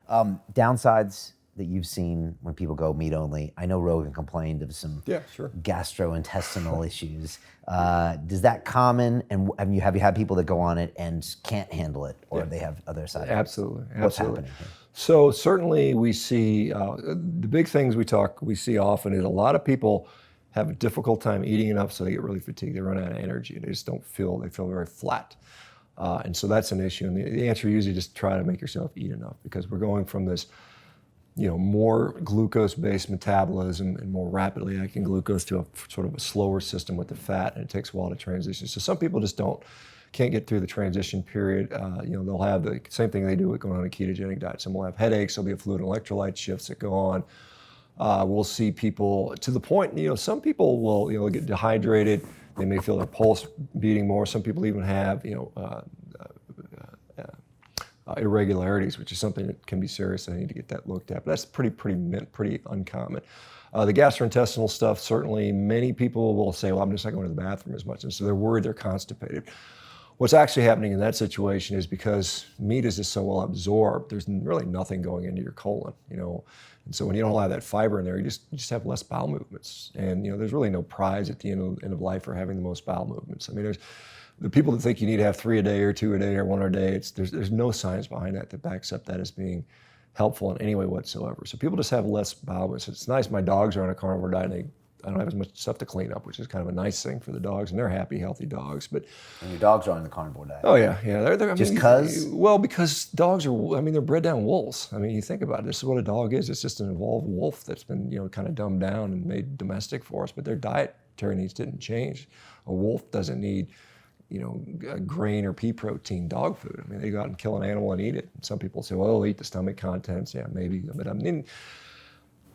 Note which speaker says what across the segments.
Speaker 1: Downsides that you've seen when people go meat only. I know Rogan complained of some gastrointestinal issues. Is that common? And have you had people that go on it and can't handle it, or they have other side effects?
Speaker 2: Absolutely.
Speaker 1: What's happening here?
Speaker 2: So certainly we see, the big things we see often is a lot of people have a difficult time eating enough, so they get really fatigued. They run out of energy. They just feel very flat. And so that's an issue. And the answer usually just try to make yourself eat enough, because we're going from this, more glucose-based metabolism and more rapidly acting glucose to a sort of a slower system with the fat, and it takes a while to transition. So some people just can't get through the transition period. They'll have the same thing they do with going on a ketogenic diet. Some will have headaches. There'll be a fluid and electrolyte shifts that go on. We'll see people to the point, some people will, get dehydrated. They may feel their pulse beating more. Some people even have, irregularities, which is something that can be serious. I need to get that looked at. But that's pretty uncommon. The gastrointestinal stuff, certainly many people will say, well, I'm just not going to the bathroom as much. And so they're worried they're constipated. What's actually happening in that situation is because meat is just so well absorbed, there's really nothing going into your colon, And so when you don't have that fiber in there, you just have less bowel movements. And, there's really no prize at the end of life for having the most bowel movements. I mean, there's the people that think you need to have 3 a day or 2 a day or 1 a day, there's no science behind that backs up that as being helpful in any way whatsoever. So people just have less bowel movements. It's nice. My dogs are on a carnivore diet, and I don't have as much stuff to clean up, which is kind of a nice thing for the dogs, and they're happy, healthy dogs. But
Speaker 1: and your dogs are on the carnivore diet.
Speaker 2: Oh yeah. They're
Speaker 1: just because?
Speaker 2: Well, because dogs are. They're bred down wolves. You think about it. This is what a dog is. It's just an evolved wolf that's been, kind of dumbed down and made domestic for us. But their dietary needs didn't change. A wolf doesn't need, grain or pea protein dog food. They go out and kill an animal and eat it. Some people say, well, they'll eat the stomach contents. Yeah, maybe.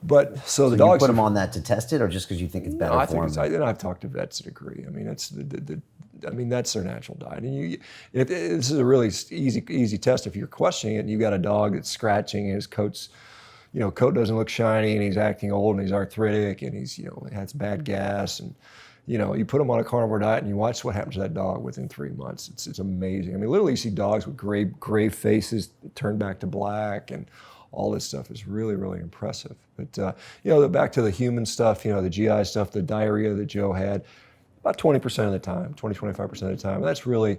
Speaker 2: But so the dogs.
Speaker 1: You put them on that to test it, or just because you think it's better for them?
Speaker 2: I've talked to vets that agree. That's that's their natural diet. And this is a really easy test. If you're questioning it, and you've got a dog that's scratching, and his coat doesn't look shiny, and he's acting old, and he's arthritic, and he's has bad gas, and you put them on a carnivore diet, and you watch what happens to that dog within 3 months. It's amazing. Literally, you see dogs with gray faces turn back to black, and all this stuff is really, really impressive. But, back to the human stuff, the GI stuff, the diarrhea that Joe had, about 20% of the time, 25% of the time. And that's really,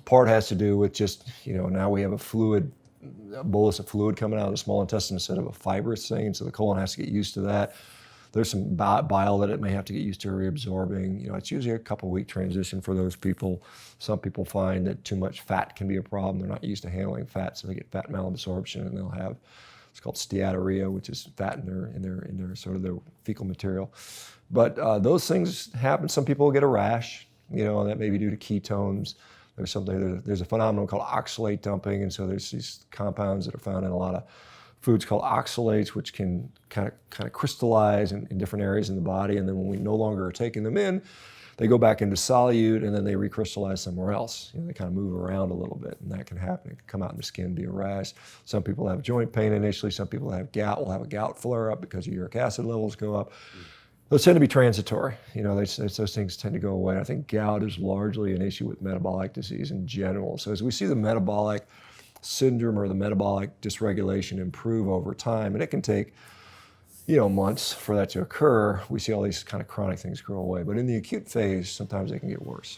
Speaker 2: part has to do with just, now we have a bolus of fluid coming out of the small intestine instead of a fibrous thing. So the colon has to get used to that. There's some bile that it may have to get used to reabsorbing. It's usually a couple-week transition for those people. Some people find that too much fat can be a problem. They're not used to handling fat, so they get fat malabsorption, and they'll have, it's called steatorrhea, which is fat in their sort of their fecal material. But those things happen. Some people will get a rash, and that may be due to ketones. There's a phenomenon called oxalate dumping, and so there's these compounds that are found in a lot of foods called oxalates, which can kind of crystallize in different areas in the body, and then when we no longer are taking them in, they go back into solute, and then they recrystallize somewhere else. They kind of move around a little bit, and that can happen. It can come out in the skin, be a rash. Some people have joint pain initially. Some people have gout, will have a gout flare up because uric acid levels go up. Those tend to be transitory. Those things tend to go away. I think gout is largely an issue with metabolic disease in general. So as we see the metabolic syndrome or the metabolic dysregulation improve over time, and it can take months for that to occur, we see all these kind of chronic things go away. But in the acute phase, sometimes they can get worse.